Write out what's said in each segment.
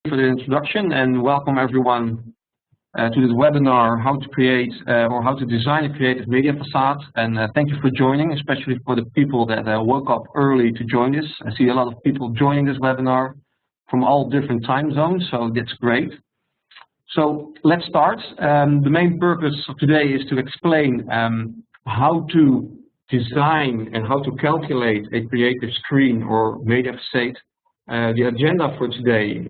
for the introduction, and welcome everyone to this webinar, how to create or how to design a creative media facade. And thank you for joining, especially for the people that woke up early to join this. I see a lot of people joining this webinar from all different time zones, so that's great. So let's start. The main purpose of today is to explain how to design and how to calculate a creative screen or media facade. The agenda for today,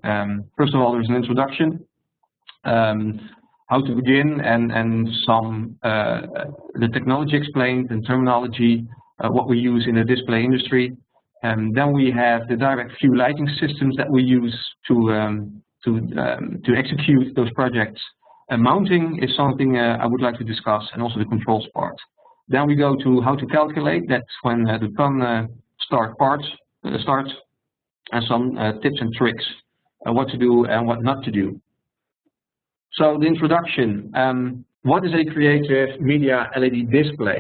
first of all, there's an introduction, how to begin, and some the technology explained and terminology, what we use in the display industry. Then we have the direct view lighting systems that we use to execute those projects. Mounting is something I would like to discuss, and also the controls part. Then we go to how to calculate. That's when the fun starts, and some tips and tricks, what to do and what not to do. So the introduction, what is a creative media LED display?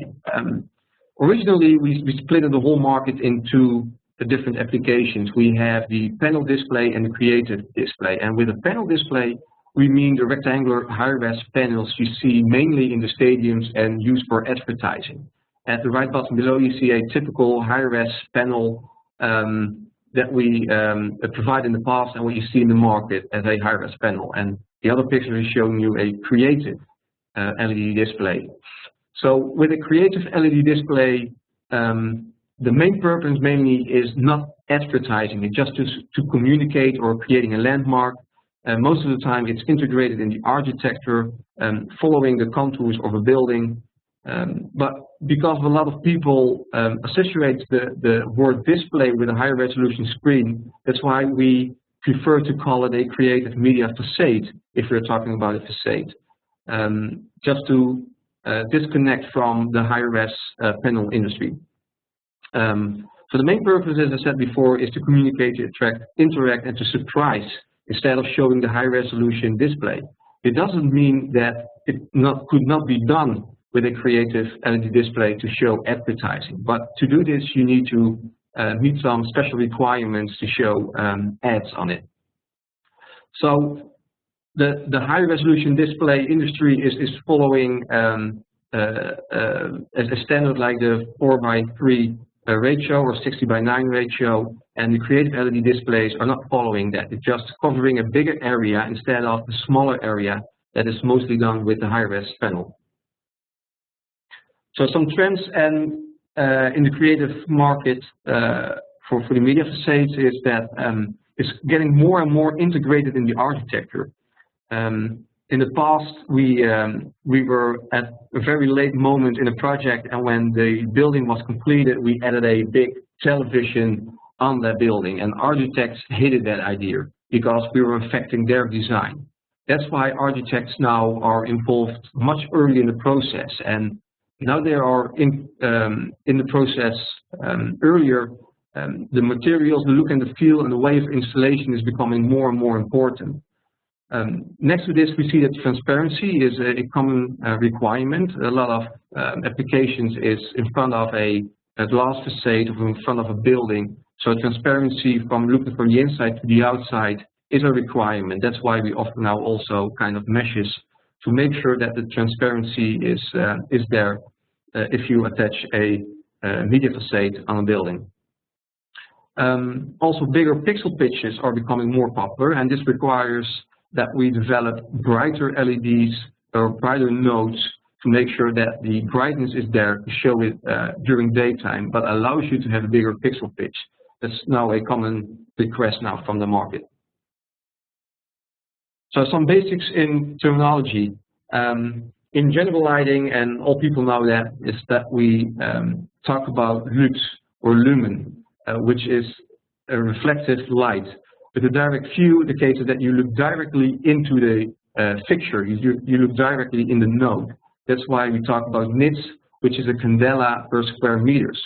Originally, we split the whole market into the different applications. We have the panel display and the creative display. And with a panel display, we mean the rectangular high-res panels you see mainly in the stadiums and used for advertising. At the right bottom below, you see a typical high-res panel that we provide in the past and what you see in the market as a high-res panel. And the other picture is showing you a creative LED display. So with a creative LED display, the main purpose mainly is not advertising, it's just to communicate or creating a landmark. Most of the time it's integrated in the architecture, following the contours of a building. But because a lot of people associate the word display with a high resolution screen, that's why we prefer to call it a creative media facade if we're talking about a facade, just to disconnect from the high-res panel industry. So the main purpose, as I said before, is to communicate, to attract, interact, and to surprise instead of showing the high-resolution display. It doesn't mean that it could not be done with a creative LED display to show advertising. But to do this, you need to meet some special requirements to show ads on it. So the high-resolution display industry is following a standard like the 4:3 ratio or 60:9 ratio, and the creative LED displays are not following that. It's just covering a bigger area instead of the smaller area that is mostly done with the high-res panel. So some trends and in the creative market for the media facades is that it's getting more and more integrated in the architecture. In the past, we were at a very late moment in a project, and when the building was completed, we added a big television on that building, and architects hated that idea because we were affecting their design. That's why architects now are involved much early in the process, and now they are in the process earlier. The materials, the look and the feel, and the way of installation is becoming more and more important. Next to this, we see that transparency is a common requirement. A lot of applications is in front of a glass facade or in front of a building. So transparency from looking from the inside to the outside is a requirement. That's why we offer now also kind of meshes to make sure that the transparency is there if you attach a media facade on a building. Also, bigger pixel pitches are becoming more popular, and this requires that we develop brighter LEDs or brighter nodes to make sure that the brightness is there to show it during daytime, but allows you to have a bigger pixel pitch. That's now a common request now from the market. So some basics in terminology. In general lighting, and all people know that, is that we talk about lux or lumen, which is a reflective light. With a direct view, indicates that you look directly into the fixture, you look directly in the node. That's why we talk about nits, which is a candela per square meters.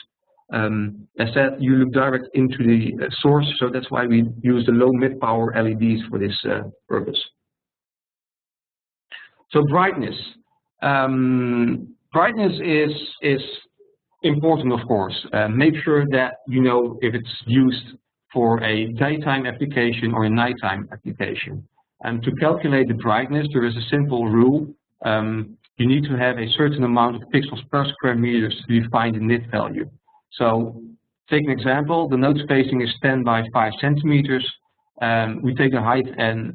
As said, you look direct into the source, so that's why we use the low mid-power LEDs for this purpose. So brightness. Brightness is important, of course. Make sure that you know if it's used for a daytime application or a nighttime application. And to calculate the brightness, there is a simple rule. You need to have a certain amount of pixels per square meters to define the nit value. So take an example, the node spacing is 10 by 5 centimeters. We take the height and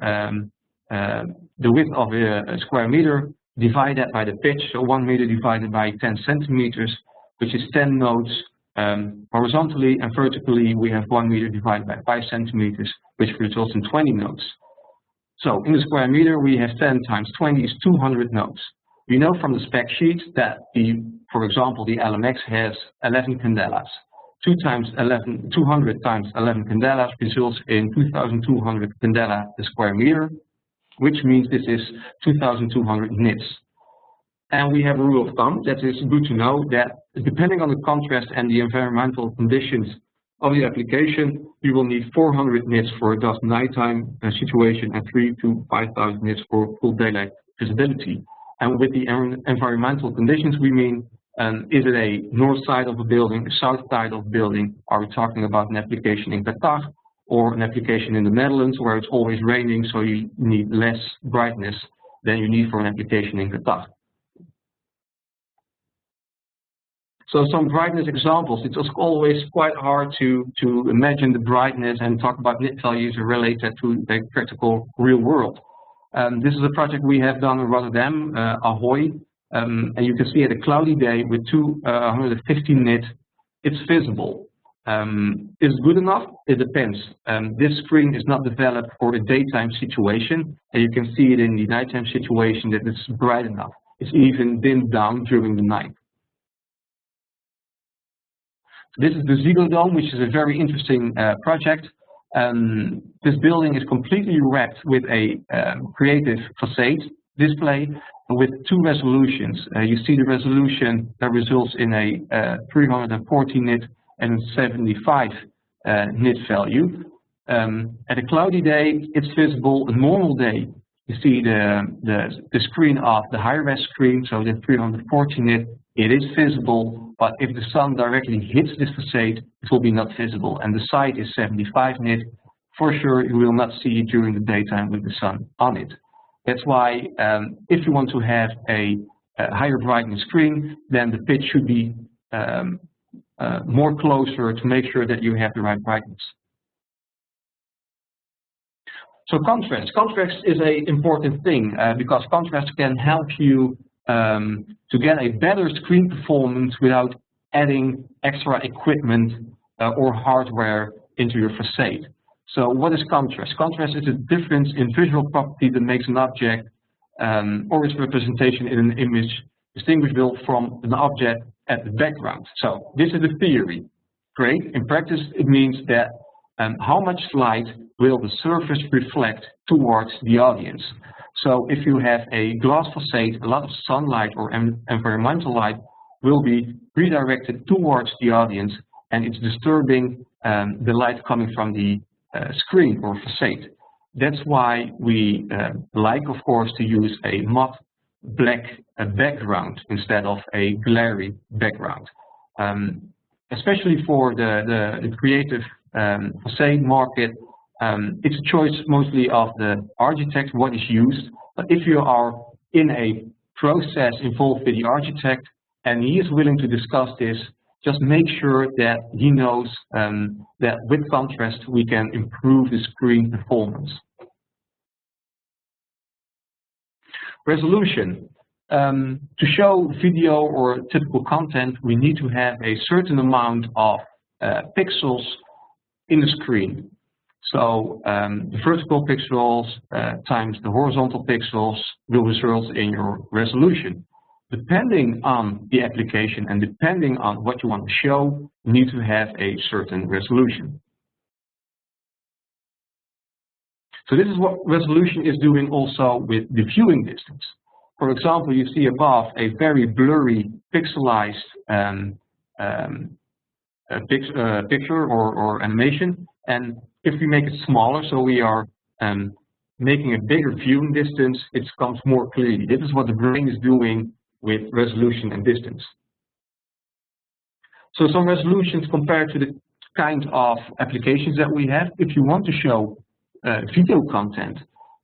the width of a square meter, divide that by the pitch, so 1 meter divided by 10 centimeters, which is 10 nodes. Horizontally and vertically, we have 1 meter divided by 5 centimeters, which results in 20 nodes. So in the square meter, we have 10 times 20 is 200 nodes. We know from the spec sheet that for example, the IllMX has 11 candelas. 200 times 11 candelas results in 2,200 candela per square meter, which means this is 2,200 nits. And we have a rule of thumb that is good to know, that depending on the contrast and the environmental conditions of the application, you will need 400 nits for a dusk nighttime situation and 3,000 to 5,000 nits for full daylight visibility. And with the environmental conditions, we mean, is it a north side of a building, a south side of a building? Are we talking about an application in Qatar or an application in the Netherlands where it's always raining, so you need less brightness than you need for an application in Qatar? So some brightness examples. It's always quite hard to imagine the brightness and talk about nit values related to the practical real world. This is a project we have done in Rotterdam, Ahoy, and you can see at a cloudy day with 250 nit, it's visible. Is it good enough? It depends. This screen is not developed for a daytime situation, and you can see it in the nighttime situation that it's bright enough. It's even dimmed down during the night. This is the Ziggo Dome, which is a very interesting project. This building is completely wrapped with a creative facade display with 2 resolutions. You see the resolution that results in a 340 nit and 75 nit value. At a cloudy day, it's visible. A normal day, you see the screen of the high-res screen, so the 340 nit, it is visible, but if the sun directly hits this facade, it will be not visible. And the side is 75 nit. For sure, you will not see it during the daytime with the sun on it. That's why if you want to have a higher brightness screen, then the pitch should be more closer to make sure that you have the right brightness. So contrast. Contrast is an important thing because contrast can help you to get a better screen performance without adding extra equipment or hardware into your facade. So what is contrast? Contrast is a difference in visual property that makes an object or its representation in an image distinguishable from an object at the background. So this is the theory. Great. In practice, it means that how much light will the surface reflect towards the audience. So if you have a glass facade, a lot of sunlight or environmental light will be redirected towards the audience, and it's disturbing the light coming from the screen or facade. That's why we like, of course, to use a matte black background instead of a glary background. Especially for the creative facade market, it's a choice mostly of the architect what is used. But if you are in a process involved with the architect and he is willing to discuss this, just make sure that he knows that with contrast we can improve the screen performance. Resolution. To show video or typical content, we need to have a certain amount of pixels in the screen. So the vertical pixels times the horizontal pixels will result in your resolution. Depending on the application and depending on what you want to show, you need to have a certain resolution. So this is what resolution is doing also with the viewing distance. For example, you see above a very blurry pixelized picture or animation, and if we make it smaller, so we are making a bigger viewing distance, it comes more clearly. This is what the brain is doing with resolution and distance. So some resolutions compared to the kind of applications that we have. If you want to show video content,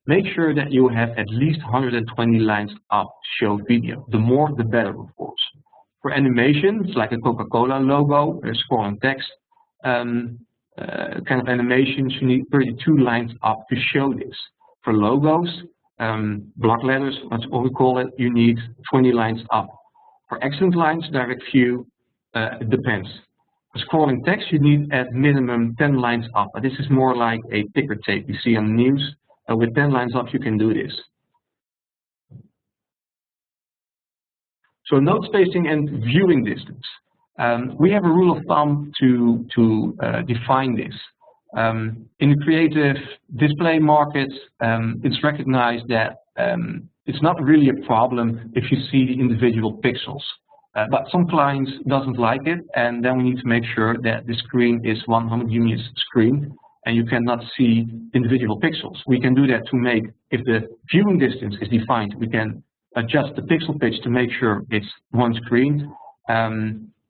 make sure that you have at least 120 lines up to show video. The more, the better, of course. For animations, like a Coca-Cola logo, scrolling text, kind of animations, you need 32 lines up to show this. For logos, block letters, that's what we call it, you need 20 lines up. For accent lines, direct view, it depends. For scrolling text, you need at minimum 10 lines up. This is more like a ticker tape you see on the news. With 10 lines up, you can do this. So note spacing and viewing distance. We have a rule of thumb to define this. In the creative display market, it's recognized that it's not really a problem if you see the individual pixels. But some clients doesn't like it, and then we need to make sure that the screen is one homogeneous screen and you cannot see individual pixels. We can do that to make, if the viewing distance is defined, we can adjust the pixel pitch to make sure it's one screen,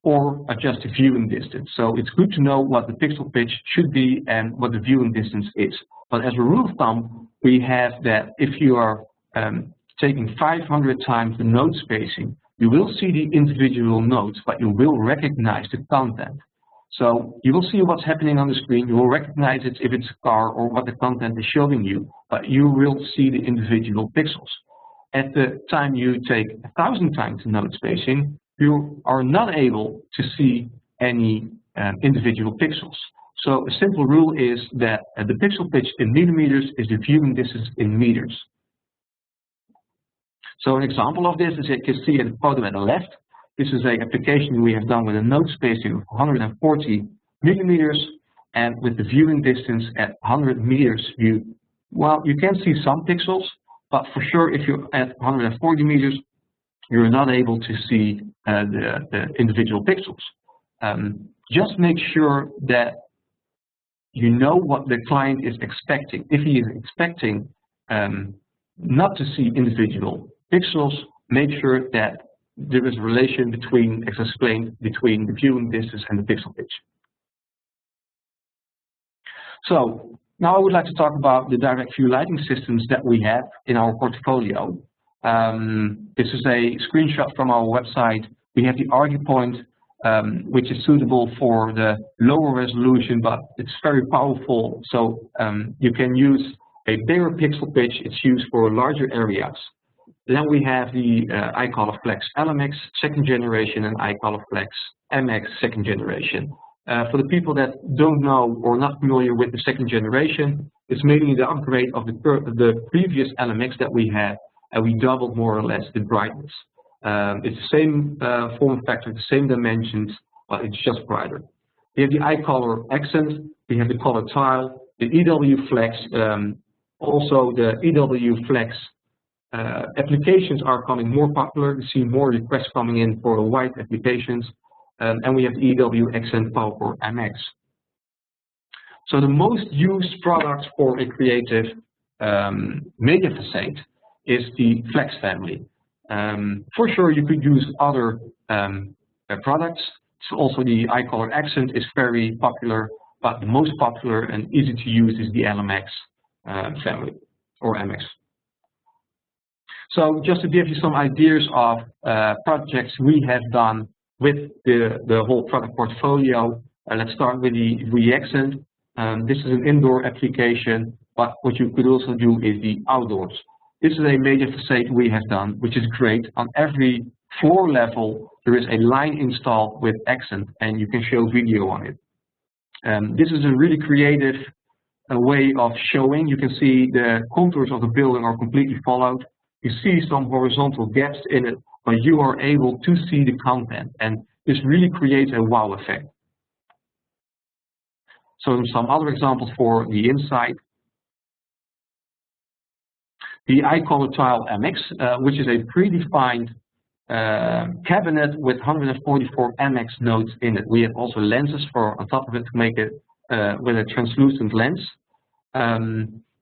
or adjust the viewing distance. So it's good to know what the pixel pitch should be and what the viewing distance is. But as a rule of thumb, we have that if you are taking 500 times the node spacing, you will see the individual nodes, but you will recognize the content. So you will see what's happening on the screen, you will recognize it if it's a car or what the content is showing you, but you will see the individual pixels. At the time you take 1,000 times the node spacing, you are not able to see any individual pixels. So a simple rule is that the pixel pitch in millimeters is the viewing distance in meters. So an example of this is you can see in the photo at the left. This is an application we have done with a node spacing of 140 millimeters and with the viewing distance at 100 meters view. Well, you can see some pixels, but for sure if you're at 140 meters, you're not able to see the individual pixels. Just make sure that you know what the client is expecting. If he is expecting not to see individual pixels, make sure that there is a relation between, as explained, between the viewing distance and the pixel pitch. So now I would like to talk about the direct view lighting systems that we have in our portfolio. This is a screenshot from our website. We have the ArguPoint, which is suitable for the lower resolution, but it's very powerful. So you can use a bigger pixel pitch. It's used for larger areas. Then we have the iColorFlex IllMX second generation and iColorFlex MX second generation. For the people that don't know or not familiar with the second generation, it's mainly the upgrade of the previous IllMX that we had, and we doubled more or less the brightness. It's the same form factor, the same dimensions, but it's just brighter. We have the iColor Accent, we have the Color Tile, the EW Flex, also the EW Flex applications are becoming more popular. We see more requests coming in for white applications, and we have the EW Accent PowerCore MX. So the most used product for a creative media facade is the Flex family. For sure, you could use other products. So also the iColor Accent is very popular, but the most popular and easy to use is the IllMX family or MX. So just to give you some ideas of projects we have done with the whole product portfolio, let's start with the Accent. This is an indoor application, but what you could also do is the outdoors. This is a major facade we have done, which is great. On every floor level, there is a line installed with Accent, and you can show video on it. This is a really creative way of showing. You can see the contours of the building are completely followed. You see some horizontal gaps in it, but you are able to see the content, and this really creates a wow effect. So some other examples for the inside. The iColor Tile MX, which is a predefined cabinet with 144 MX nodes in it. We have also lenses for on top of it to make it with a translucent lens.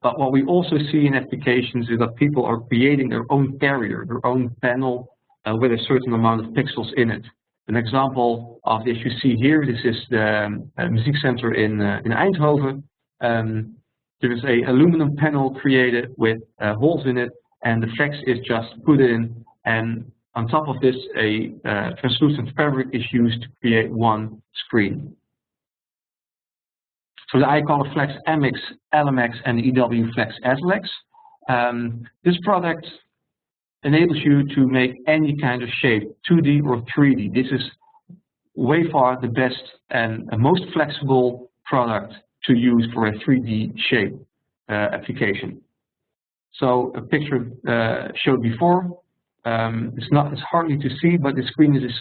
But what we also see in applications is that people are creating their own carrier, their own panel with a certain amount of pixels in it. An example of this you see here. This is the Music Center in Eindhoven. There is a aluminum panel created with holes in it, and the flex is just put in, and on top of this a translucent fabric is used to create one screen. So the iColor Flex MX, IllMX, and the EW Flex SLX. This product enables you to make any kind of shape, 2D or 3D. This is way far the best and most flexible product to use for a 3D shape application. So a picture showed before. It's hardly to see, but the screen is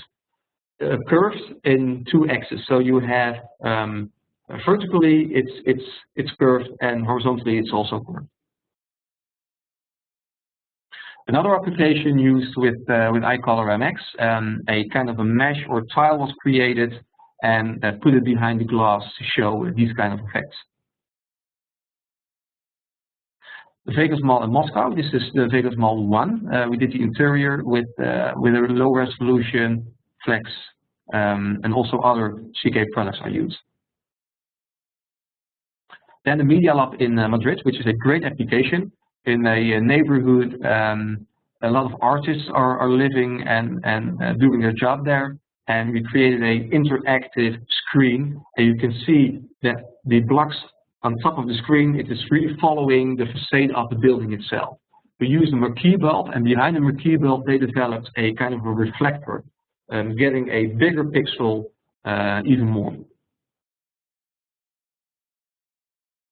curved in 2 axes. So you have vertically it's curved, and horizontally it's also curved. Another application used with iColor MX, a kind of a mesh or tile was created and put it behind the glass to show these kind of effects. The Vegas Mall in Moscow. This is the Vegas Mall 1. We did the interior with a low resolution flex, and also other CK products are used. Then the Media Lab in Madrid, which is a great application in a neighborhood. A lot of artists are living and doing their job there, and we created an interactive screen, and you can see that the blocks on top of the screen, it is really following the facade of the building itself. We used a marquee bulb, and behind the marquee bulb they developed a kind of a reflector, getting a bigger pixel even more.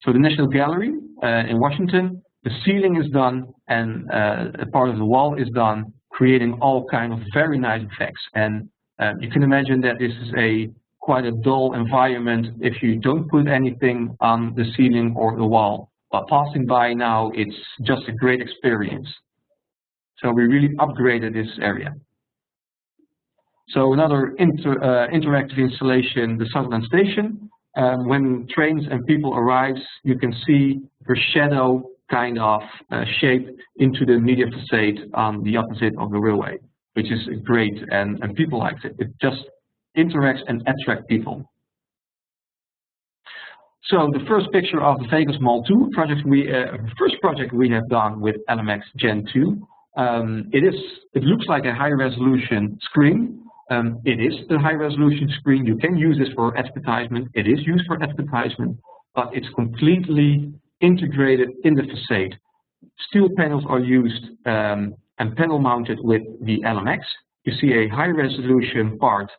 So the National Gallery in Washington, the ceiling is done, and a part of the wall is done, creating all kind of very nice effects. And you can imagine that this is quite a dull environment if you don't put anything on the ceiling or the wall. But passing by now, it's just a great experience. So we really upgraded this area. So another interactive installation, the Sutherland Station. When trains and people arrive, you can see the shadow kind of shape into the media facade on the opposite of the railway, which is great, and people like it. It just interacts and attracts people. So the first picture of the Vegas Mall 2 project, first project we have done with IllMX Gen 2. It looks like a high resolution screen. It is the high resolution screen. You can use this for advertisement. It is used for advertisement, but it's completely integrated in the facade. Steel panels are used and panel mounted with the IllMX. You see a high resolution part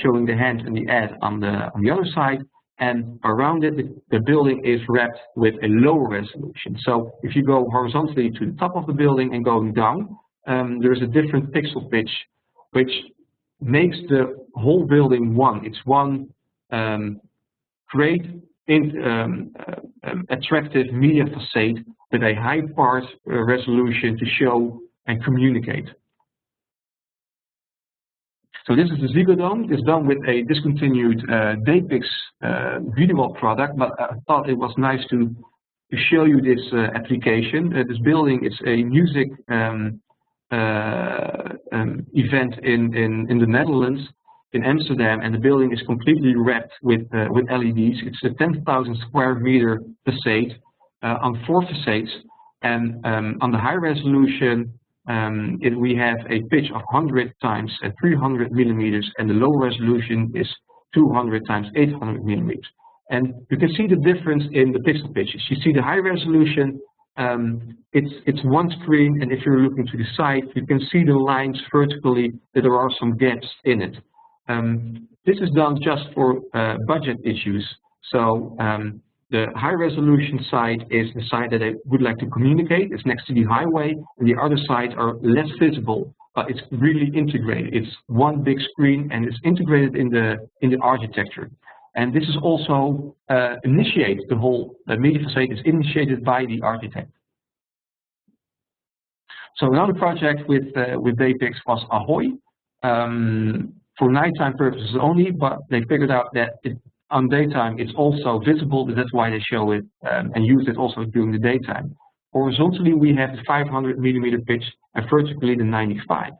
showing the hand and the ad on the other side, and around it the building is wrapped with a lower resolution. So if you go horizontally to the top of the building and going down, there is a different pixel pitch, which makes the whole building one. It's one great attractive media facade with a high part resolution to show and communicate. So this is the Ziggo Dome. It's done with a discontinued Daypix video product, but I thought it was nice to show you this application. This building is a music event in the Netherlands, in Amsterdam, and the building is completely wrapped with LEDs. It's a 10,000 square meter facade on 4 facades, and on the high resolution we have a pitch of 100 times 300 millimeters, and the low resolution is 200 times 800 millimeters. And you can see the difference in the pixel pitches. You see the high resolution, it's one screen, and if you're looking to the side, you can see the lines vertically that there are some gaps in it. This is done just for budget issues. So the high resolution side is the side that I would like to communicate. It's next to the highway, and the other sides are less visible, but it's really integrated. It's one big screen, and it's integrated in the architecture. And this is also initiated, the whole media facade is initiated by the architect. So another project with Daypix was Ahoy, for nighttime purposes only, but they figured out that on daytime it's also visible, that's why they show it and use it also during the daytime. Horizontally we have the 500 millimeter pitch, and vertically the 95.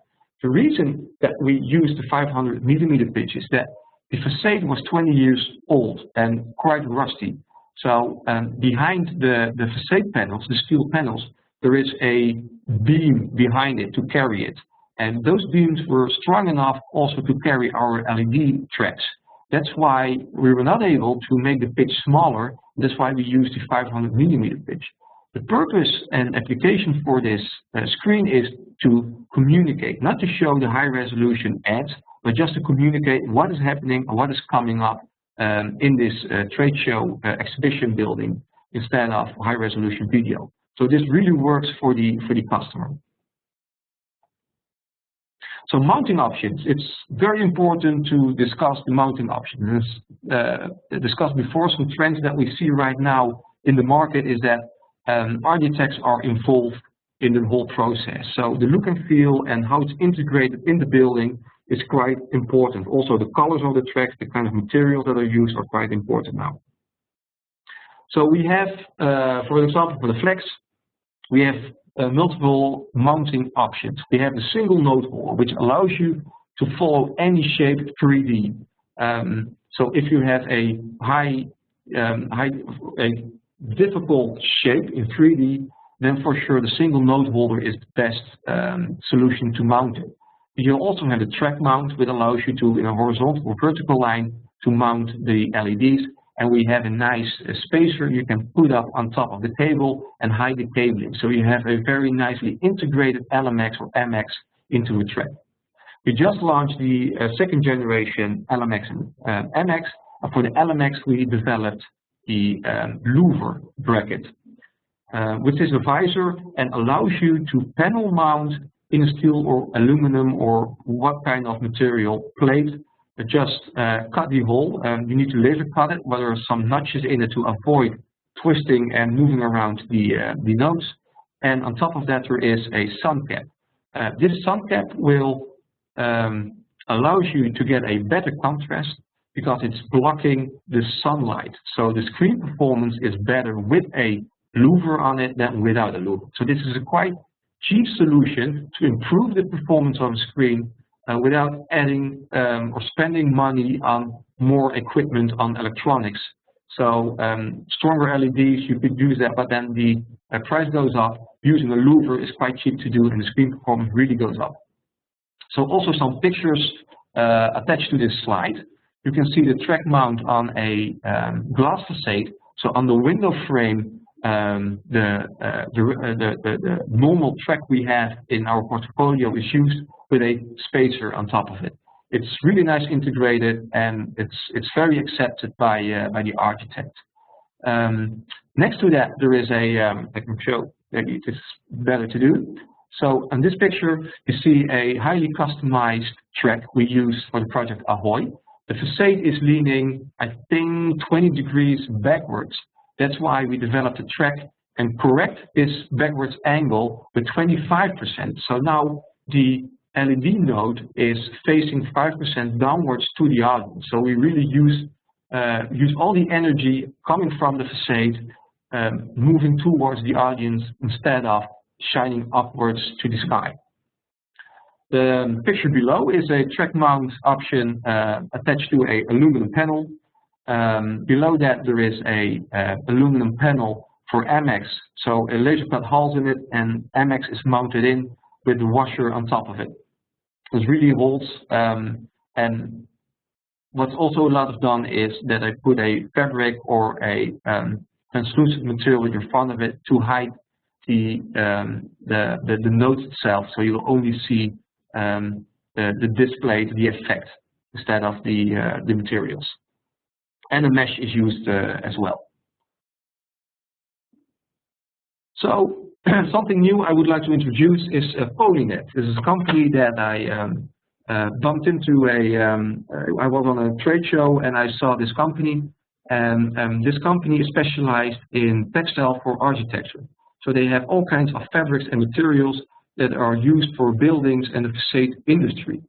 The reason that we use the 500mm pitch is that the facade was 20 years old and quite rusty. So behind the facade panels, the steel panels, there is a beam behind it to carry it. And those beams were strong enough also to carry our LED tracks. That's why we were not able to make the pitch smaller. That's why we use the 500mm pitch. The purpose and application for this screen is to communicate, not to show the high resolution ads, but just to communicate what is happening or what is coming up in this trade show exhibition building instead of high resolution video. So this really works for the customer. So mounting options, it's very important to discuss the mounting options. Discussed before, some trends that we see right now in the market is that architects are involved in the whole process. So the look and feel and how it's integrated in the building is quite important. Also the colors of the tracks, the kind of materials that are used are quite important now. So we have, for example, for the flex, we have multiple mounting options. We have the single node hole, which allows you to follow any shape 3D. So if you have a difficult shape in 3D, then for sure the single node holder is the best solution to mount it. You also have the track mount, which allows you to, in a horizontal or vertical line, to mount the LEDs. And we have a nice spacer you can put up on top of the table and hide the cabling. So you have a very nicely integrated IllMX or MX into a track. We just launched the second generation IllMX and MX. And for the IllMX, we developed the louver bracket, which is a visor and allows you to panel mount in a steel or aluminum or what kind of material plate. Just cut the hole. You need to laser cut it, but there are some notches in it to avoid twisting and moving around the nodes. And on top of that, there is a sun cap. This sun cap will allows you to get a better contrast because it's blocking the sunlight. So the screen performance is better with a louver on it than without a louver. So this is a quite cheap solution to improve the performance of the screen without adding or spending money on more equipment on electronics. So stronger LEDs, you could use that, but then the price goes up. Using a louver is quite cheap to do and the screen performance really goes up. So also some pictures attached to this slide. You can see the track mount on a glass facade. So on the window frame, the normal track we have in our portfolio is used with a spacer on top of it. It's really nice integrated and it's very accepted by the architect. Next to that, there is a I can show maybe it's better to do. So in this picture, you see a highly customized track we use for the project Ahoy. The facade is leaning, I think, 20 degrees backwards. That's why we developed a track and correct this backwards angle with 25%. So now the LED node is facing 5% downwards to the audience. So we really use all the energy coming from the facade, moving towards the audience instead of shining upwards to the sky. The picture below is a track mount option attached to a aluminum panel. Below that there is a aluminum panel for MX, so a laser cut holes in it, and MX is mounted in with the washer on top of it. This really holds, and what's also a lot of done is that I put a fabric or a translucent material in front of it to hide the nodes itself, so you'll only see the display, the effect, instead of the materials. And a mesh is used as well. So something new I would like to introduce is Polynet. This is a company that I bumped into. I was on a trade show and I saw this company, and this company is specialized in textile for architecture. So they have all kinds of fabrics and materials that are used for buildings and the facade industry.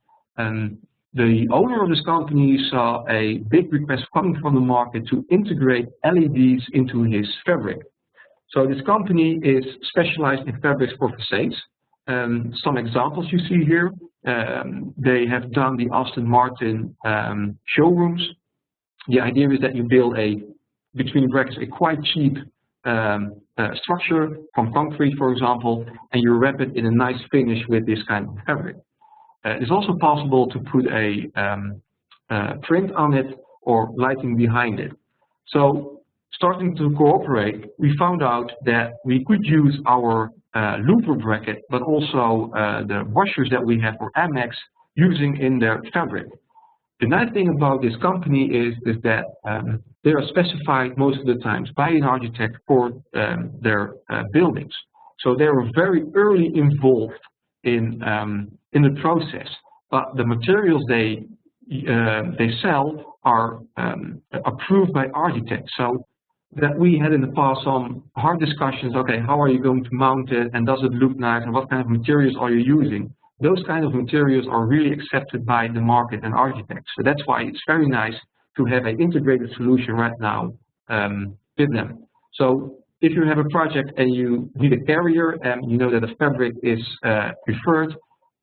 The owner of this company saw a big request coming from the market to integrate LEDs into his fabric. So this company is specialized in fabrics for facades. Some examples you see here. they have done the Aston Martin showrooms. The idea is that you build a, between brackets, a quite cheap structure from concrete, for example, and you wrap it in a nice finish with this kind of fabric. It's also possible to put a print on it or lighting behind it. So starting to cooperate, we found out that we could use our louver bracket, but also the washers that we have for IllMX using in their fabric. The nice thing about this company is that they are specified most of the times by an architect for their buildings. So they are very early involved in the process. But the materials they sell are approved by architects. So that we had in the past some hard discussions. Okay, how are you going to mount it, and does it look nice, and what kind of materials are you using? Those kind of materials are really accepted by the market and architects. So that's why it's very nice to have an integrated solution right now with them. So if you have a project and you need a carrier and you know that a fabric is preferred,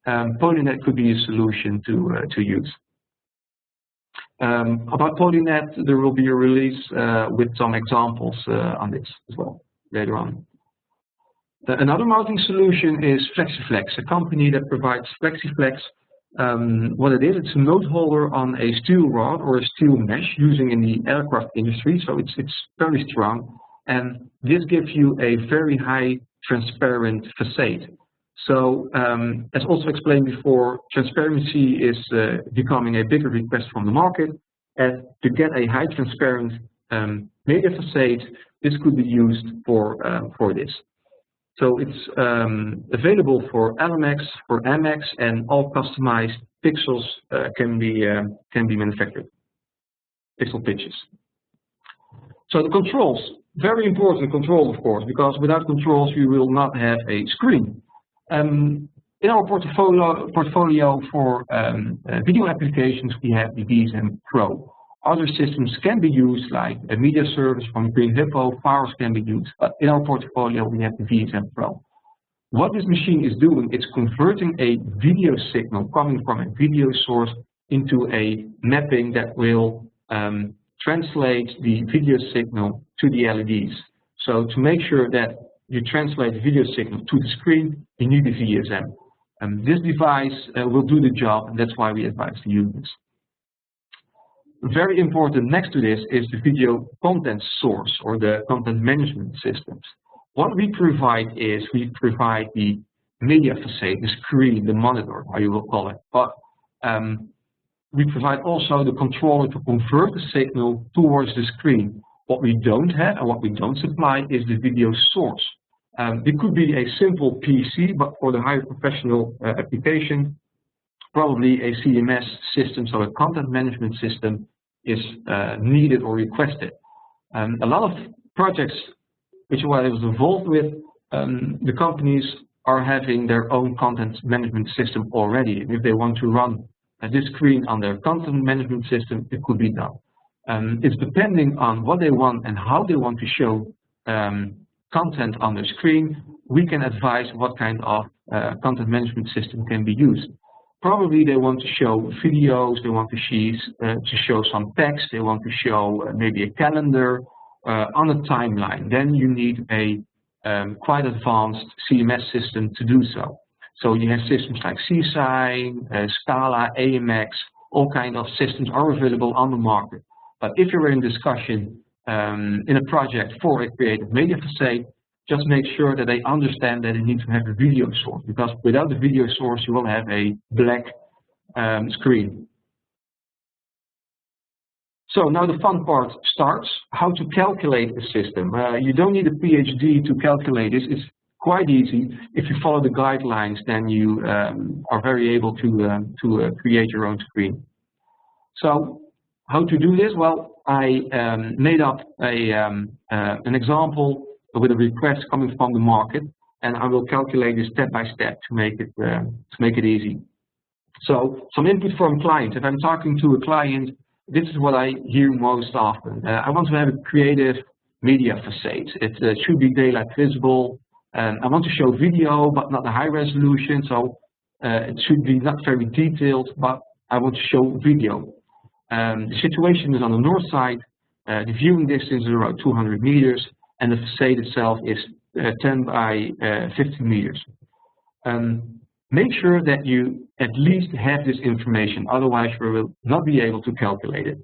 Polynet could be a solution to use. About Polynet, there will be a release with some examples on this as well later on. Another mounting solution is FlexiFlex, a company that provides FlexiFlex. What it is, it's a note holder on a steel rod or a steel mesh using in the aircraft industry, so it's very strong. And this gives you a very high transparent facade. So as also explained before, transparency is becoming a bigger request from the market. And to get a high transparent media facade, this could be used for this. So it's available for IllMX, for IllMX, and all customized pixels can be manufactured. Pixel pitches. So the controls, very important control, of course, because without controls you will not have a screen. In our portfolio for video applications, we have the VSM Pro. Other systems can be used, like a media service from Green Hippo, Faros can be used, but in our portfolio we have the VSM Pro. What this machine is doing, it's converting a video signal coming from a video source into a mapping that will translate the video signal to the LEDs. So to make sure that you translate the video signal to the screen, you need the VSM. This device will do the job, and that's why we advise to use this. Very important next to this is the video content source or the content management systems. What we provide is we provide the media facade, the screen, the monitor, how you will call it. But we provide also the controller to convert the signal towards the screen. What we don't have and what we don't supply is the video source. It could be a simple PC, but for the higher professional application, probably a CMS system, so a content management system, is needed or requested. A lot of projects which I was involved with, the companies are having their own content management system already. And if they want to run this screen on their content management system, it could be done. It's depending on what they want and how they want to show content on the screen. We can advise what kind of content management system can be used. Probably they want to show videos, they want to show some text, they want to show maybe a calendar on a timeline. Then you need a quite advanced CMS system to do so. So you have systems like CSign, Scala, IllMX, all kinds of systems are available on the market. But if you're in discussion in a project for a creative media facade, just make sure that they understand that they need to have a video source, because without the video source you will have a black screen. So now the fun part starts, how to calculate the system. You don't need a PhD to calculate this. It's quite easy. If you follow the guidelines, then you are very able to create your own screen. So how to do this? Well, I made up an example with a request coming from the market, and I will calculate this step by step to make it easy. So some input from clients. If I'm talking to a client, this is what I hear most often. I want to have a creative media facade. It should be daylight visible, and I want to show video, but not a high resolution. So it should be not very detailed, but I want to show video. The situation is on the north side. The viewing distance is around 200 meters, and the facade itself is 10 by 50 meters. Make sure that you at least have this information, otherwise we will not be able to calculate it.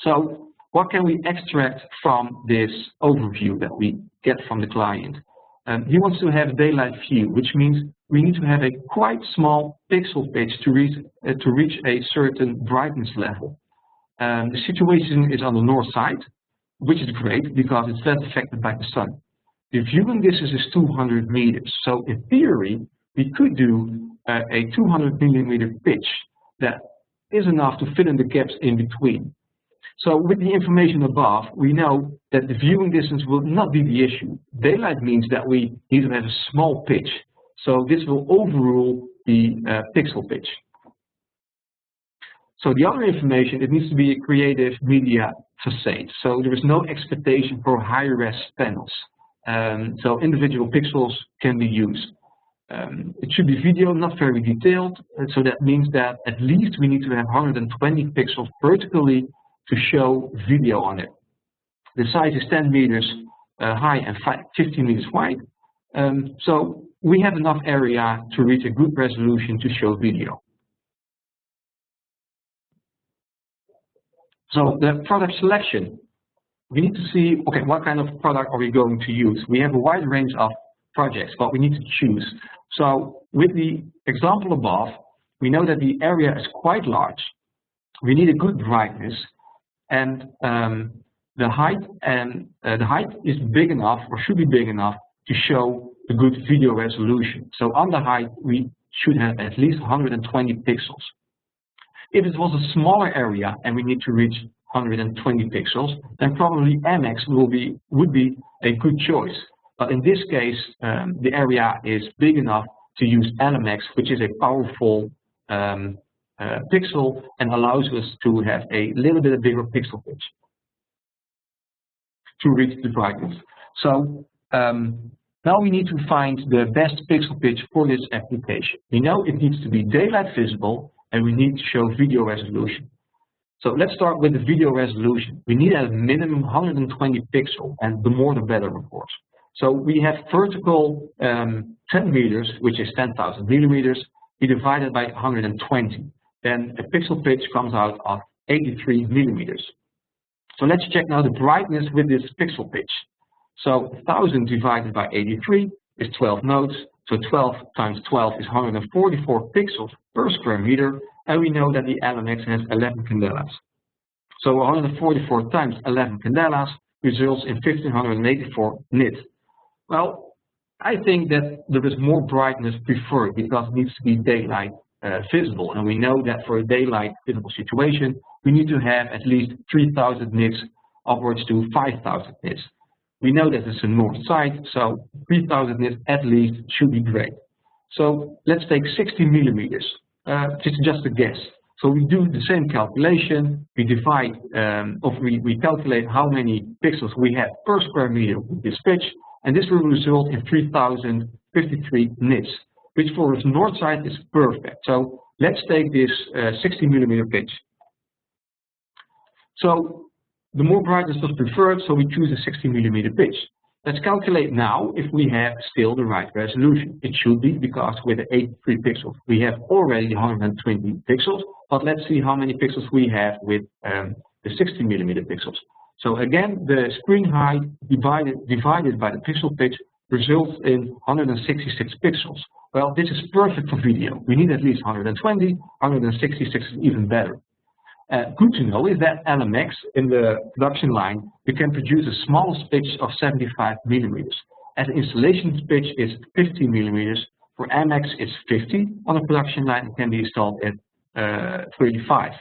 So what can we extract from this overview that we get from the client? He wants to have a daylight view, which means we need to have a quite small pixel pitch to reach a certain brightness level. The situation is on the north side, which is great because it's less affected by the sun. The viewing distance is 200 meters, so in theory we could do a 200 millimeter pitch that is enough to fill in the gaps in between. So with the information above, we know that the viewing distance will not be the issue. Daylight means that we need to have a small pitch, so this will overrule the pixel pitch. So the other information, it needs to be a creative media facade, so there is no expectation for high-res panels. So individual pixels can be used. It should be video, not very detailed, and so that means that at least we need to have 120 pixels vertically to show video on it. The size is 10 meters high and 15 meters wide, so we have enough area to reach a good resolution to show video. So the product selection, we need to see, okay, what kind of product are we going to use? We have a wide range of projects, but we need to choose. So with the example above, we know that the area is quite large. We need a good brightness, and the height is big enough, or should be big enough, to show a good video resolution. So on the height, we should have at least 120 pixels. If it was a smaller area and we need to reach 120 pixels, then probably MX would be a good choice. But in this case, the area is big enough to use IllMX, which is a powerful pixel and allows us to have a little bit bigger pixel pitch to reach the brightness. So now we need to find the best pixel pitch for this application. We know it needs to be daylight visible, and we need to show video resolution. So let's start with the video resolution. We need at a minimum 120 pixels, and the more the better, of course. So we have vertical 10 meters, which is 10,000 millimeters. We divide it by 120. Then a pixel pitch comes out of 83 millimeters. So let's check now the brightness with this pixel pitch. So 1000 divided by 83 is 12 nodes. So 12 times 12 is 144 pixels per square meter, and we know that the IllMX has 11 candelas. So 144 times 11 candelas results in 1584 nits. Well, I think that there is more brightness preferred because it needs to be daylight visible, and we know that for a daylight visible situation, we need to have at least 3000 nits upwards to 5000 nits. We know that it's a north side, so 3000 nits at least should be great. So let's take 60 millimeters. It's just a guess. So we do the same calculation. We divide, we calculate how many pixels we have per square meter with this pitch, and this will result in 3053 nits, which for its north side is perfect. So let's take this 60 millimeter pitch. So the more brightness was preferred, so we choose a 60 millimeter pitch. Let's calculate now if we have still the right resolution. It should be, because with the 83 pixels we have already 120 pixels, but let's see how many pixels we have with the 60 millimeter pixels. So again, the screen height divided by the pixel pitch results in 166 pixels. Well, this is perfect for video. We need at least 120, 166 is even better. Good to know is that IllMX in the production line, we can produce a smallest pitch of 75 millimeters. As an installation pitch is 50 millimeters. For MX it's 50 on the production line, it can be installed at 35.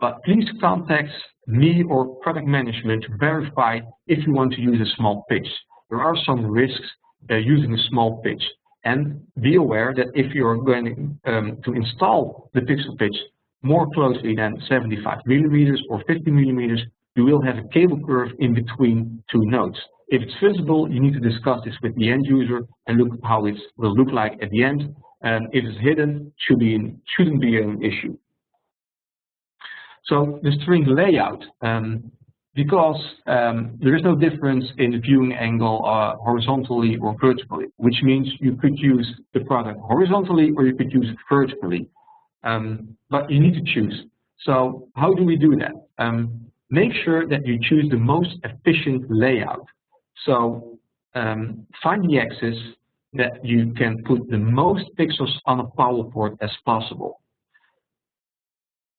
But please contact me or product management to verify if you want to use a small pitch. There are some risks using a small pitch. And be aware that if you are going to install the pixel pitch more closely than 75 millimeters or 50 millimeters, you will have a cable curve in between two nodes. If it's visible, you need to discuss this with the end user and look how it will look like at the end. and if it's hidden, shouldn't be an issue. So the string layout, because there is no difference in the viewing angle horizontally or vertically, which means you could use the product horizontally or you could use it vertically, but you need to choose. So how do we do that? Make sure that you choose the most efficient layout. So find the axis that you can put the most pixels on a power port as possible.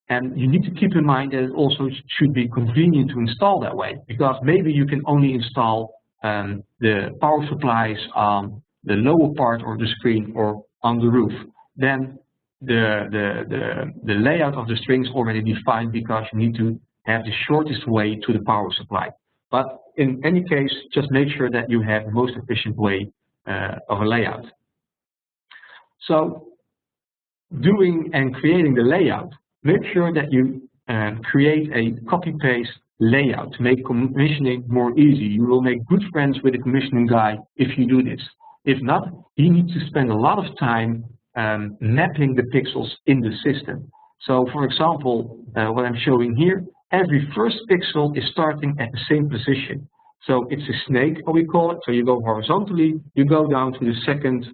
And you need to keep in mind that it also should be convenient to install that way, because maybe you can only install the power supplies on the lower part of the screen or on the roof. Then the layout of the string is already defined because you need to have the shortest way to the power supply. But in any case, just make sure that you have the most efficient way of a layout. So doing and creating the layout, make sure that you create a copy-paste layout to make commissioning more easy. You will make good friends with the commissioning guy if you do this. If not, he needs to spend a lot of time mapping the pixels in the system. So for example, what I'm showing here, every first pixel is starting at the same position. So it's a snake, what we call it. So you go horizontally, you go down to the second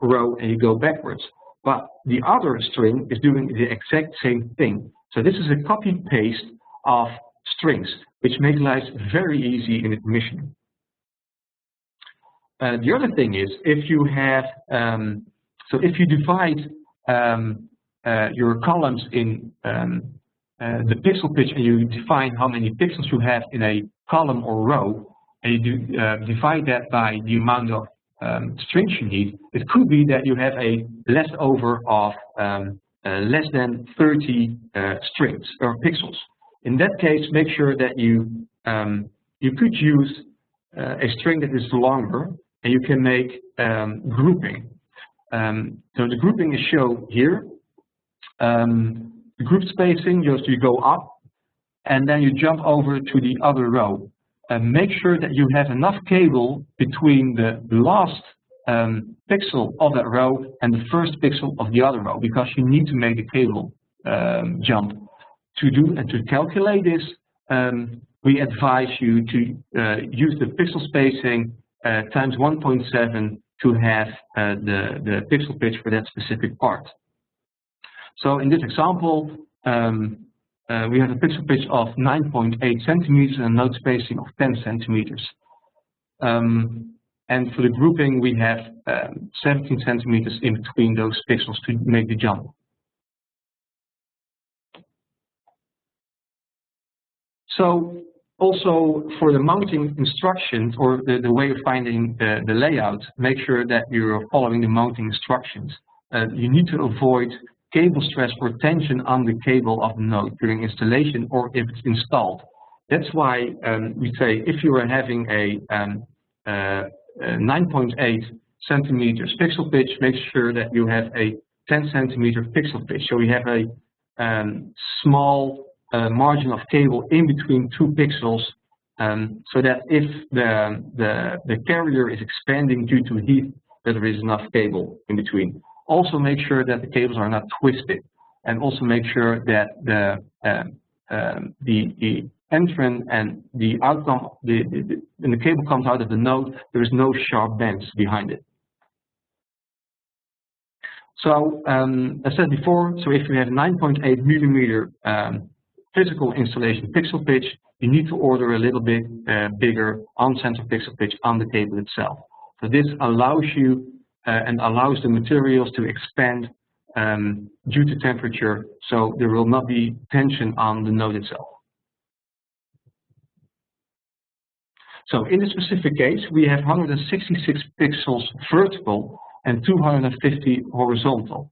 row and you go backwards. But the other string is doing the exact same thing. So this is a copy-paste of strings, which makes life very easy in the commissioning. The other thing is, if you have, so if you divide your columns in the pixel pitch and you define how many pixels you have in a column or row, and you divide that by the amount of strings you need, it could be that you have a leftover of less than 30 strings or pixels. In that case, make sure that you could use a string that is longer, and you can make grouping. So the grouping is shown here. The group spacing, you go up, and then you jump over to the other row. And make sure that you have enough cable between the last pixel of that row and the first pixel of the other row, because you need to make a cable jump. To calculate this, we advise you to use the pixel spacing times 1.7 to have the pixel pitch for that specific part. So in this example, we have a pixel pitch of 9.8 centimeters and a node spacing of 10 centimeters. And for the grouping, we have 17 centimeters in between those pixels to make the jump. So also for the mounting instructions, or the way of finding the layout, make sure that you're following the mounting instructions. You need to avoid cable stress or tension on the cable of the node during installation or if it's installed. That's why we say if you are having a 9.8 centimeters pixel pitch, make sure that you have a 10 centimeter pixel pitch. So we have a small margin of cable in between two pixels, so that if the carrier is expanding due to heat, that there is enough cable in between. Also make sure that the cables are not twisted, and also make sure that the entrance and the outcome, when the cable comes out of the node, there is no sharp bends behind it. So as said before, so if you have 9.8 millimeter physical installation pixel pitch, you need to order a little bit bigger on-center pixel pitch on the cable itself. So this allows you and allows the materials to expand due to temperature, so there will not be tension on the node itself. So in this specific case, we have 166 pixels vertical and 250 horizontal.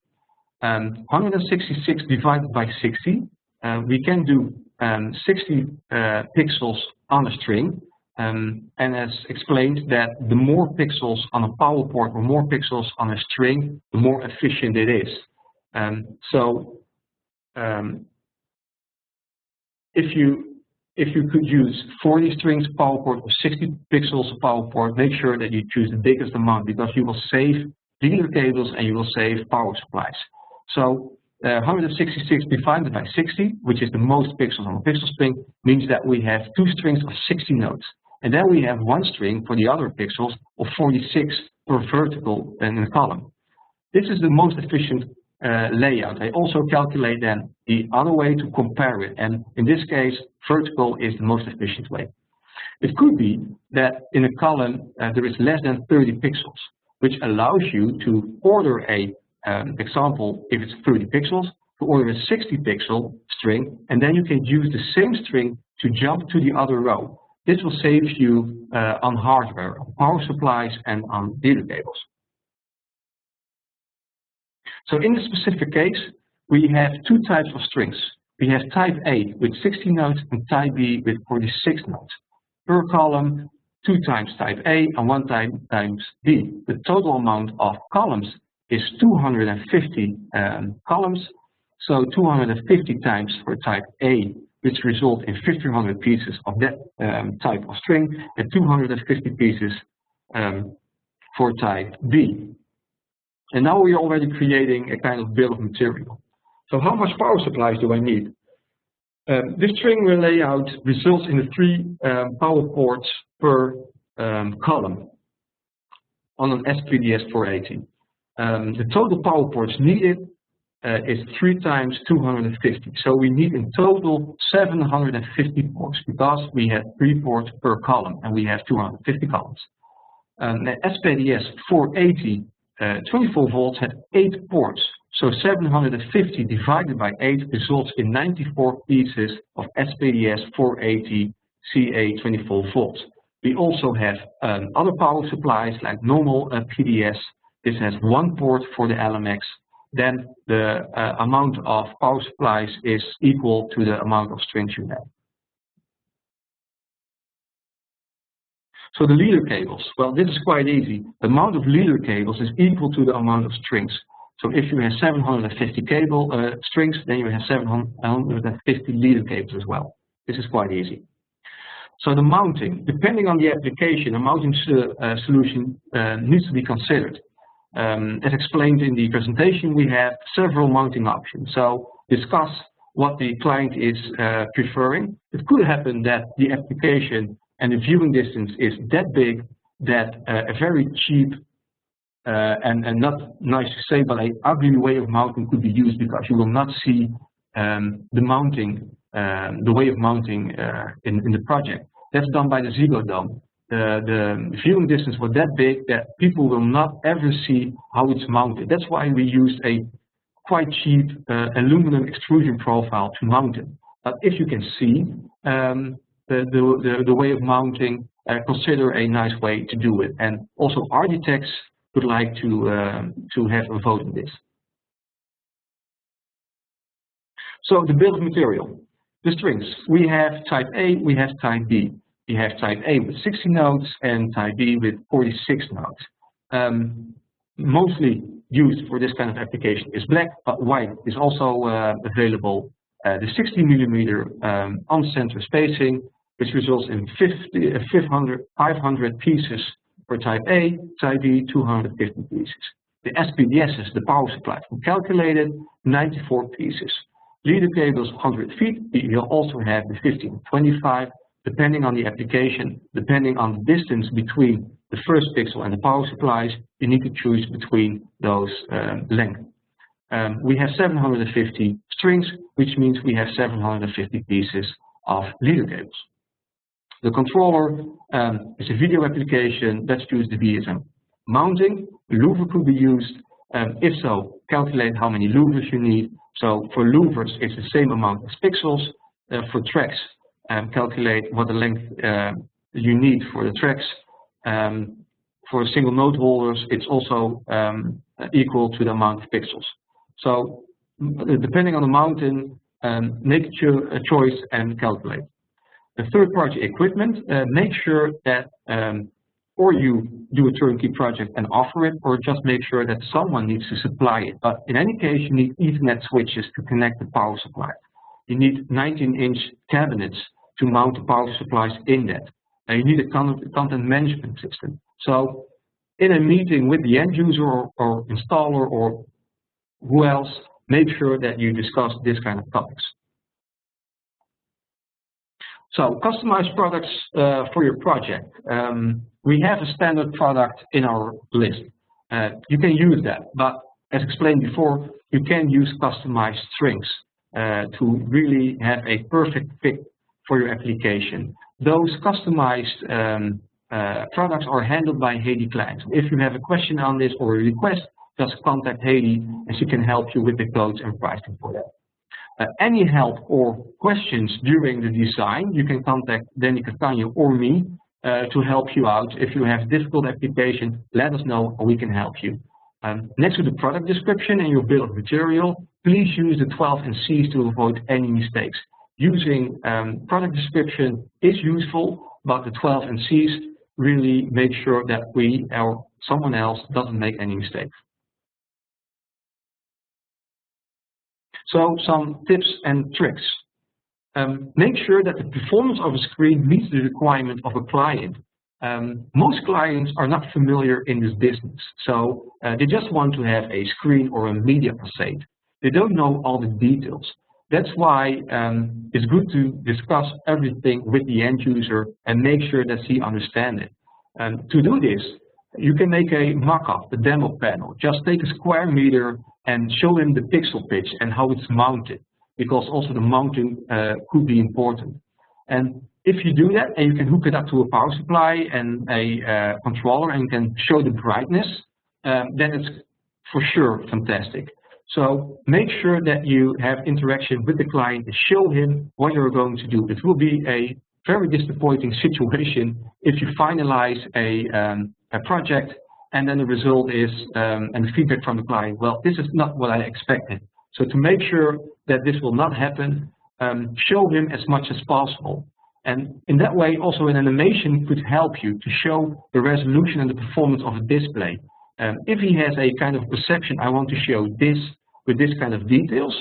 166 divided by 60, we can do 60 pixels on a string. And as explained, that the more pixels on a power port or more pixels on a string, the more efficient it is. If you could use 40 strings power port or 60 pixels power port, make sure that you choose the biggest amount, because you will save leader cables and you will save power supplies. So 166 divided by 60, which is the most pixels on a pixel string, means that we have 2 strings of 60 nodes. And then we have 1 string for the other pixels of 46 per vertical in a column. This is the most efficient layout. I also calculate then the other way to compare it, and in this case vertical is the most efficient way. It could be that in a column there is less than 30 pixels, which allows you to order a example, if it's 30 pixels, to order a 60 pixel string, and then you can use the same string to jump to the other row. This will save you on hardware, on power supplies and on leader cables. So in this specific case, we have 2 types of strings. We have type A with 60 nodes and type B with 46 nodes. Per column, 2 times type A and 1 times B. The total amount of columns is 250 columns. So 250 times for type A, which result in 1500 pieces of that type of string, and 250 pieces for type B. And now we are already creating a kind of bill of material. So how much power supplies do I need? This string layout results in 3 power ports per column on an SPDS 480. The total power ports needed is 3 times 250. So we need in total 750 ports because we have 3 ports per column and we have 250 columns. The SPDS 480 24 volts had 8 ports. So 750 divided by 8 results in 94 pieces of SPDS 480 CA 24 volts. We also have other power supplies like normal PDS. This has 1 port for the IllMX. Then the amount of power supplies is equal to the amount of strings you have. So the leader cables, well, this is quite easy. The amount of leader cables is equal to the amount of strings. So if you have 750 strings, then you have 750 leader cables as well. This is quite easy. So the mounting, depending on the application, a mounting solution needs to be considered. As explained in the presentation, we have several mounting options. So discuss what the client is preferring. It could happen that the application and the viewing distance is that big that a very cheap and not nice to say, but an ugly way of mounting could be used because you will not see the way of mounting in the project. That's done by the Ziggo Dome. The viewing distance was that big that people will not ever see how it's mounted. That's why we used a quite cheap aluminum extrusion profile to mount it. But if you can see the way of mounting, consider a nice way to do it. And also architects would like to have a vote on this. So the bill of material, the strings. We have type A, we have type B. We have type A with 60 nodes and type B with 46 nodes. Mostly used for this kind of application is black, but white is also available. The 60 millimeter on-center spacing, which results in 500 pieces for type A, type B 250 pieces. The SPDS is the power supply from calculated 94 pieces. Leader cables 100 feet. You also have the 50 and 25, depending on the application, depending on the distance between the first pixel and the power supplies. You need to choose between those lengths. We have 750 strings, which means we have 750 pieces of leader cables. The controller is a video application. Let's choose the VSM. Mounting, louver could be used. If so, calculate how many louvers you need. So for louvers, it's the same amount as pixels. For tracks, calculate what the length you need for the tracks. For single node holders, it's also equal to the amount of pixels. So depending on the mountain, make a choice and calculate. The third-party equipment, make sure that or you do a turnkey project and offer it, or just make sure that someone needs to supply it. But in any case, you need Ethernet switches to connect the power supply. You need 19-inch cabinets to mount the power supplies in that. And you need a content management system. So in a meeting with the end user or installer or who else, make sure that you discuss this kind of topics. So customized products for your project. We have a standard product in our list. You can use that, but as explained before, you can use customized strings to really have a perfect fit for your application. Those customized products are handled by Heidi Klein. So if you have a question on this or a request, just contact Heidi and she can help you with the codes and pricing for that. Any help or questions during the design, you can contact Danny Catania or me to help you out. If you have difficult application, let us know and we can help you. Next to the product description and your bill of material, please use the 12 and C's to avoid any mistakes. Using product description is useful, but the 12 and C's really make sure that we or someone else doesn't make any mistakes. So some tips and tricks. Make sure that the performance of a screen meets the requirement of a client. Most clients are not familiar in this business, so they just want to have a screen or a media cassette. They don't know all the details. That's why it's good to discuss everything with the end user and make sure that he understands it. To do this, you can make a mock-up, the demo panel. Just take a square meter and show him the pixel pitch and how it's mounted, because also the mounting could be important. And if you do that and you can hook it up to a power supply and a controller and can show the brightness, then it's for sure fantastic. So make sure that you have interaction with the client and show him what you're going to do. It will be a very disappointing situation if you finalize a project and then the result is, and the feedback from the client, well, this is not what I expected. So to make sure that this will not happen, show him as much as possible. And in that way, also an animation could help you to show the resolution and the performance of a display. If he has a kind of perception, I want to show this with this kind of details,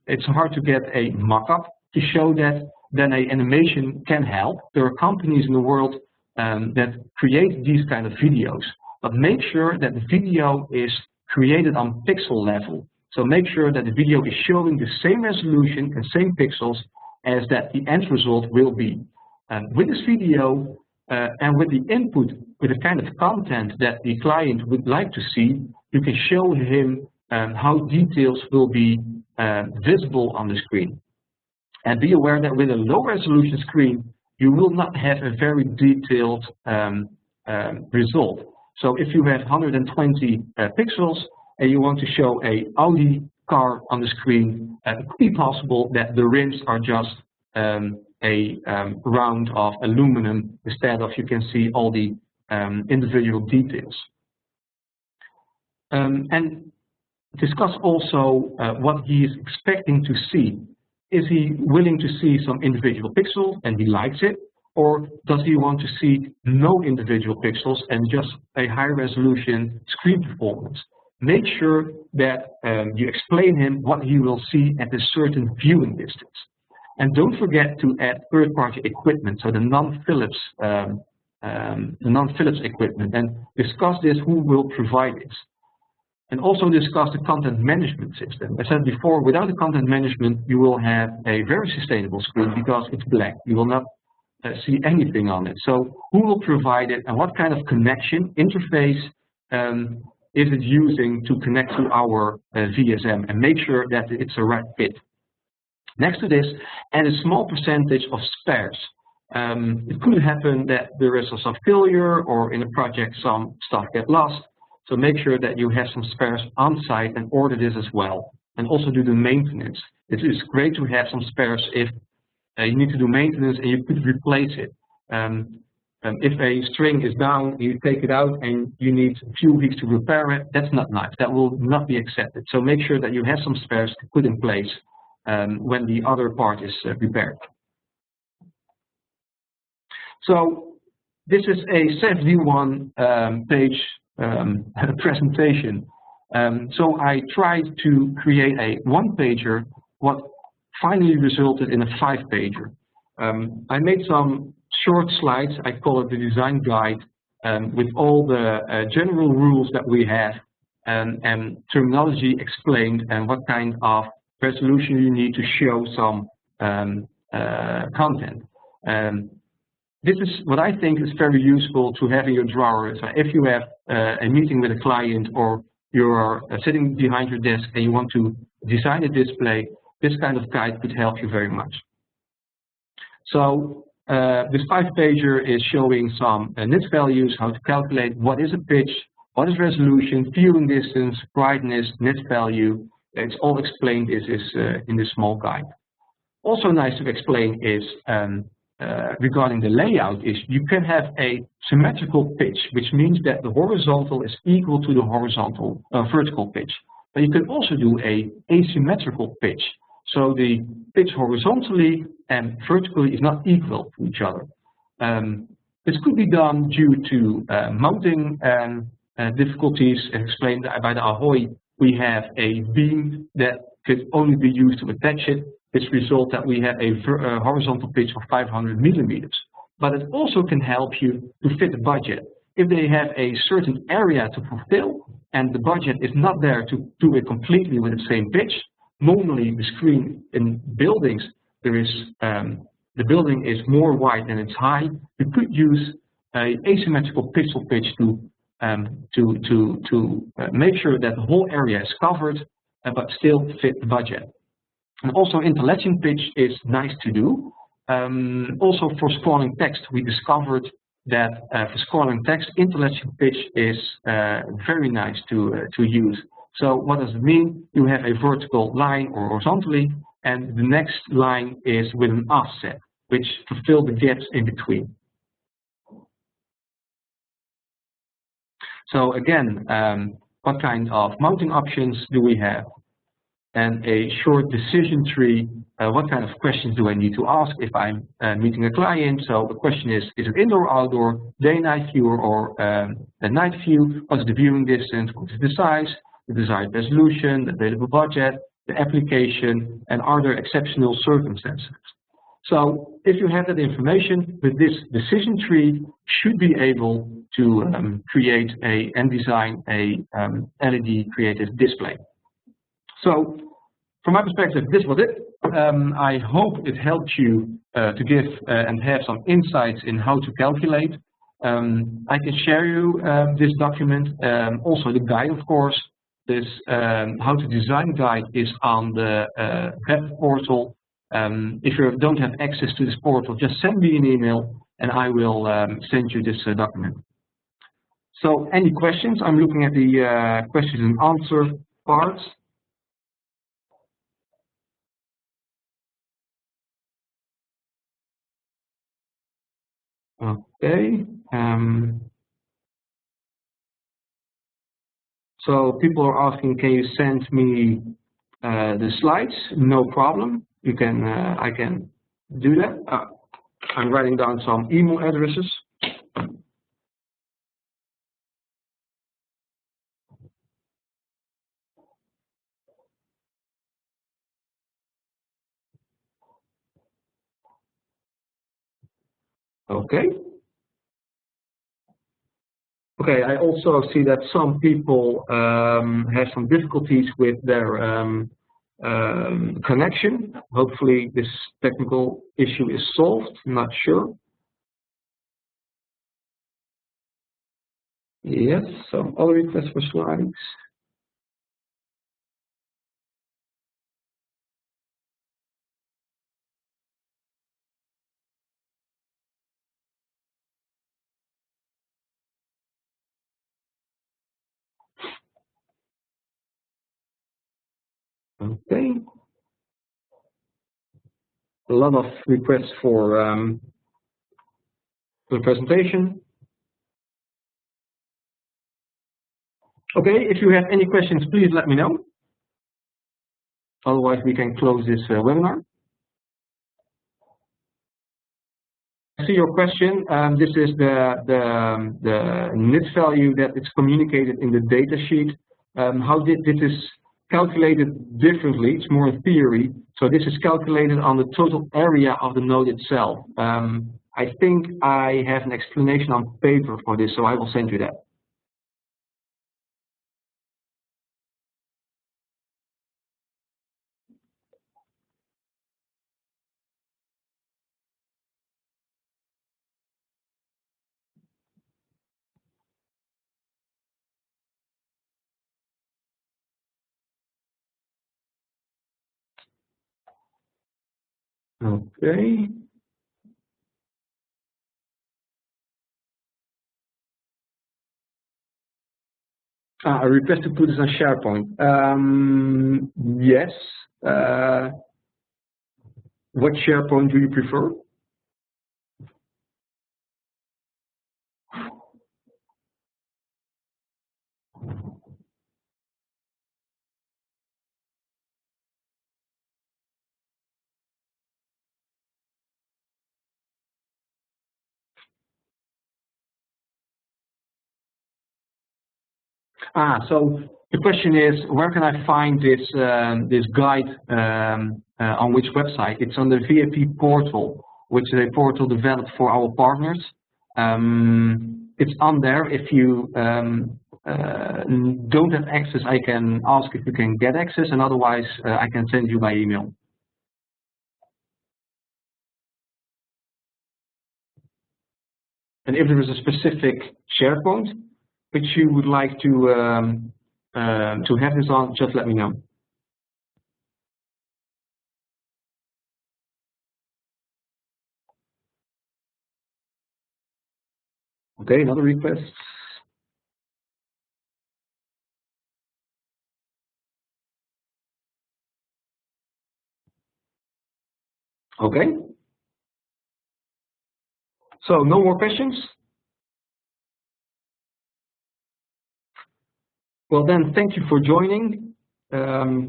it's hard to get a mock-up to show that, then an animation can help. There are companies in the world that create these kind of videos, but make sure that the video is created on pixel level. So make sure that the video is showing the same resolution and same pixels as that the end result will be. With this video and with the input, with the kind of content that the client would like to see, you can show him how details will be visible on the screen. And be aware that with a low resolution screen, you will not have a very detailed result. So if you have 120 pixels and you want to show a Audi car on the screen, it could be possible that the rims are just a round of aluminum instead of you can see all the individual details. And discuss also what he is expecting to see. Is he willing to see some individual pixels and he likes it? Or does he want to see no individual pixels and just a high resolution screen performance? Make sure that you explain him what he will see at a certain viewing distance. And don't forget to add third-party equipment, so the non-Philips equipment, and discuss this, who will provide this. And also discuss the content management system. As I said before, without the content management, you will have a very sustainable screen because it's black. You will not see anything on it. So who will provide it and what kind of connection, interface, is it using to connect to our VSM, and make sure that it's a right fit. Next to this, add a small percentage of spares. It could happen that there is some failure or in a project some stuff get lost. So make sure that you have some spares on site and order this as well. And also do the maintenance. It is great to have some spares if you need to do maintenance and you could replace it. If a string is down, you take it out and you need a few weeks to repair it, that's not nice. That will not be accepted. So make sure that you have some spares to put in place when the other part is repaired. So this is a CFD1 page presentation. So I tried to create a one-pager, what finally resulted in a 5-pager. I made some short slides, I call it the design guide, with all the general rules that we have and terminology explained and what kind of resolution you need to show some content. This is what I think is very useful to have in your drawer. So if you have a meeting with a client or you're sitting behind your desk and you want to design a display, this kind of guide could help you very much. So this 5-pager is showing some nit values, how to calculate what is a pitch, what is resolution, viewing distance, brightness, nit value. It's all explained in this small guide. Also nice to explain is regarding the layout is you can have a symmetrical pitch, which means that the horizontal is equal to the vertical pitch. But you can also do a asymmetrical pitch. So the pitch horizontally and vertically is not equal to each other. This could be done due to mounting difficulties explained by the Ahoy. We have a beam that could only be used to attach it. This results that we have a horizontal pitch of 500 millimeters. But it also can help you to fit the budget. If they have a certain area to fulfill and the budget is not there to do it completely with the same pitch, normally the screen in buildings, there is the building is more wide than it's high. You could use a asymmetrical pixel pitch to make sure that the whole area is covered, but still fit the budget. And also interlacing pitch is nice to do. Also for scrolling text, we discovered that for scrolling text, interlacing pitch is very nice to use. So what does it mean? You have a vertical line or horizontally, and the next line is with an offset, which fulfill the gaps in between. So again, what kind of mounting options do we have? And a short decision tree, what kind of questions do I need to ask if I'm meeting a client? So the question is it indoor or outdoor, day-night view or a night view? What is the viewing distance? What is the size? The desired resolution, the available budget, the application, and are there exceptional circumstances? So if you have that information with this decision tree, should be able to create and design a LED creative display. So from my perspective, this was it. I hope it helped you to give and have some insights in how to calculate. I can share you this document, also the guide, of course. This how to design guide is on the web portal. If you don't have access to this portal, just send me an email and I will send you this document. So any questions? I'm looking at the questions and answer part. Okay. So people are asking, can you send me the slides? No problem. You can. I can do that. I'm writing down some email addresses. Okay. Okay, I also see that some people have some difficulties with their connection. Hopefully this technical issue is solved, I'm not sure. Yes, some other requests for slides. Okay. A lot of requests for the presentation. Okay, if you have any questions, please let me know. Otherwise, we can close this webinar. I see your question. This is the nit value that is communicated in the data sheet. How did this is calculated differently? It's more a theory. So this is calculated on the total area of the node itself. I think I have an explanation on paper for this, so I will send you that. Okay. A request to put this on SharePoint. Yes. What SharePoint do you prefer? So the question is, where can I find this this guide on which website? It's on the VIP portal, which is a portal developed for our partners. It's on there. If you don't have access, I can ask if you can get access, and otherwise I can send you by email. And if there is a specific SharePoint which you would like to have this on, just let me know. Okay, another request. Okay. So no more questions? Well then, thank you for joining. For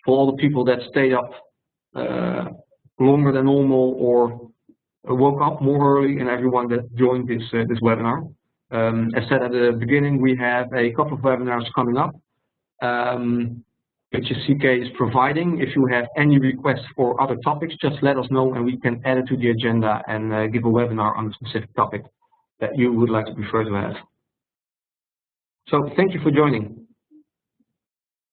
all the people that stayed up longer than normal or woke up more early, and everyone that joined this this webinar. As said at the beginning, we have a couple of webinars coming up, which CK is providing. If you have any requests for other topics, just let us know and we can add it to the agenda and give a webinar on a specific topic that you would like to prefer to have. So thank you for joining.